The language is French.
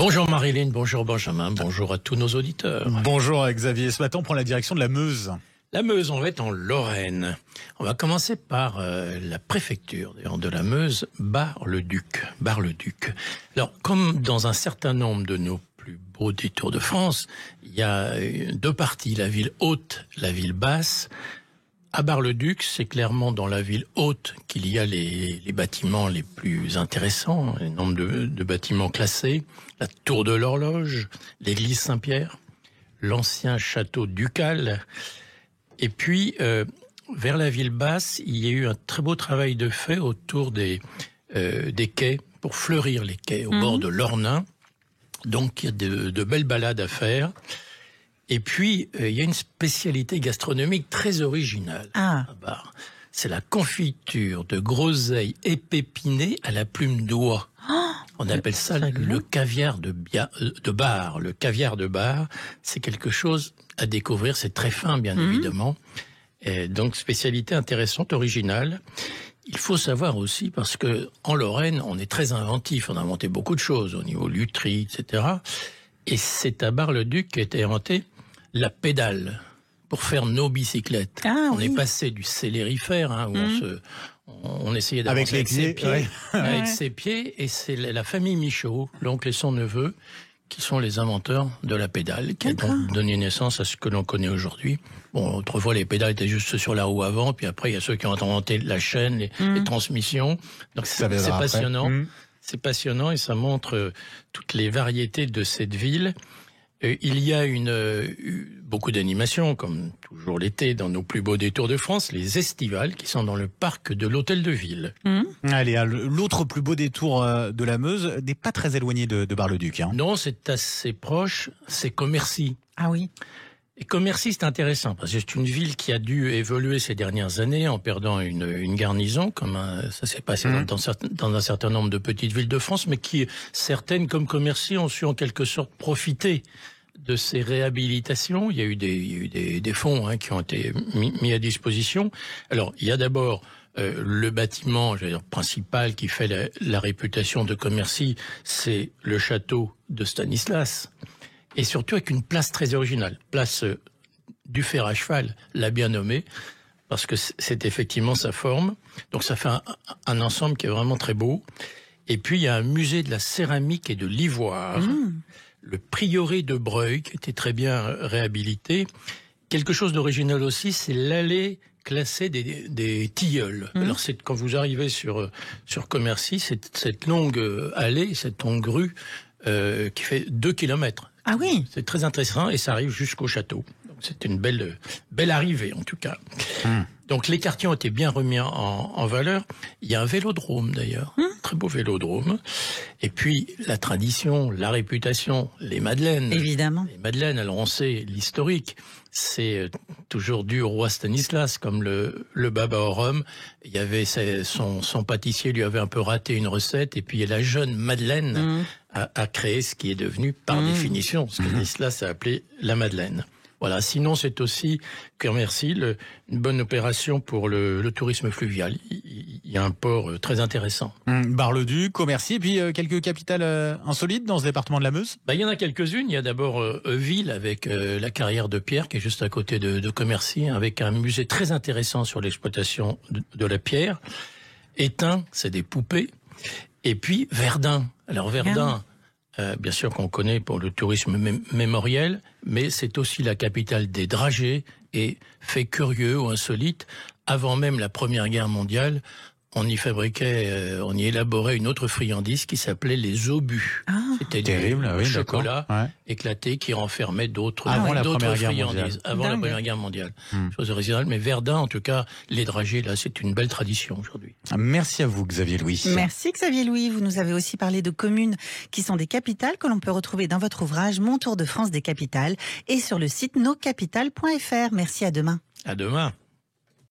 Bonjour Marilyn, bonjour Benjamin, bonjour à tous nos auditeurs. Bonjour Xavier, ce matin on prend la direction de la Meuse. La Meuse, on va être en Lorraine. On va commencer par la préfecture de la Meuse, Bar-le-Duc. Alors, comme dans un certain nombre de nos plus beaux détours de France, il y a deux parties, la ville haute, la ville basse. À Bar-le-Duc, c'est clairement dans la ville haute qu'il y a les bâtiments les plus intéressants, le nombre de bâtiments classés, la tour de l'horloge, l'église Saint-Pierre, l'ancien château ducal. Et puis, vers la ville basse, il y a eu un très beau travail de fait autour des quais, pour fleurir les quais au bord de l'Ornain. Donc, il y a de belles balades à faire. Et puis, il y a une spécialité gastronomique très originale à Bar. C'est la confiture de groseille épépinée à la plume d'oie. On appelle ça le caviar de Bar. Le caviar de Bar, c'est quelque chose à découvrir. C'est très fin, bien évidemment. Et donc, spécialité intéressante, originale. Il faut savoir aussi, parce que en Lorraine, on est très inventif. On a inventé beaucoup de choses au niveau lutherie, etc. Et c'est à Bar-le-Duc qu'a été inventé la pédale pour faire nos bicyclettes. On est passé du célérifère, où on essayait d'avancer avec ses pieds, avec ses pieds, et c'est la famille Michaud, l'oncle et son neveu, qui sont les inventeurs de la pédale, qui a donc donné naissance à ce que l'on connaît aujourd'hui. Bon, autrefois, les pédales étaient juste sur la roue avant, puis après, il y a ceux qui ont inventé la chaîne, les transmissions. Donc, c'est passionnant. C'est passionnant et ça montre toutes les variétés de cette ville. Il y a beaucoup d'animations, comme toujours l'été, dans nos plus beaux détours de France, les estivales, qui sont dans le parc de l'Hôtel de Ville. Allez, l'autre plus beau détour de la Meuse n'est pas très éloigné de Bar-le-Duc. Non, c'est assez proche, c'est Commercy. Ah oui. Et Commercy, c'est intéressant, parce que c'est une ville qui a dû évoluer ces dernières années en perdant une garnison, comme ça s'est passé dans un certain nombre de petites villes de France, mais qui, certaines, comme Commercy, ont su en quelque sorte profiter de ces réhabilitations. Il y a eu des fonds qui ont été mis à disposition. Alors, il y a d'abord le bâtiment principal qui fait la réputation de Commercy, c'est le château de Stanislas. Et surtout avec une place très originale, place du fer à cheval, l'a bien nommé, parce que c'est effectivement sa forme. Donc ça fait un ensemble qui est vraiment très beau. Et puis il y a un musée de la céramique et de l'ivoire, le prieuré de Breuil, qui était très bien réhabilité. Quelque chose d'original aussi, c'est l'allée classée des tilleuls. Alors quand vous arrivez sur Commercy, cette longue allée, cette longue rue, qui fait 2 kilomètres. Ah oui. C'est très intéressant et ça arrive jusqu'au château. Donc c'est une belle arrivée en tout cas. Donc les quartiers ont été bien remis en valeur. Il y a un vélodrome d'ailleurs, très beau vélodrome. Et puis la tradition, la réputation, les madeleines. Évidemment. Les madeleines, alors on sait l'historique. C'est toujours dû au roi Stanislas, comme le baba au rhum. Il y avait son pâtissier lui avait un peu raté une recette, et puis la jeune Madeleine a créé ce qui est devenu par définition ce que Stanislas a appelé la Madeleine. Voilà. Sinon, c'est aussi, Commercy, une bonne opération pour le tourisme fluvial. Il y a un port très intéressant. Bar-le-Duc, Commercy, et puis quelques capitales insolites dans ce département de la Meuse. Il y en a quelques-unes. Il y a d'abord Euville avec la carrière de pierre qui est juste à côté de Commercy, avec un musée très intéressant sur l'exploitation de la pierre. Étain, c'est des poupées. Et puis Verdun. Alors Verdun, bien sûr qu'on connaît pour le tourisme mémoriel, mais c'est aussi la capitale des dragées. Et fait curieux ou insolite, avant même la Première Guerre mondiale, on y fabriquait, on y élaborait une autre friandise qui s'appelait les obus. C'était du chocolat éclaté qui renfermait d'autres friandises avant la Première Guerre mondiale. Chose originale, mais Verdun, en tout cas, les dragées, là, c'est une belle tradition aujourd'hui. Merci à vous, Xavier Louis. Merci, Xavier Louis. Vous nous avez aussi parlé de communes qui sont des capitales que l'on peut retrouver dans votre ouvrage Mon Tour de France des capitales et sur le site noscapitales.fr. Merci, à demain. À demain.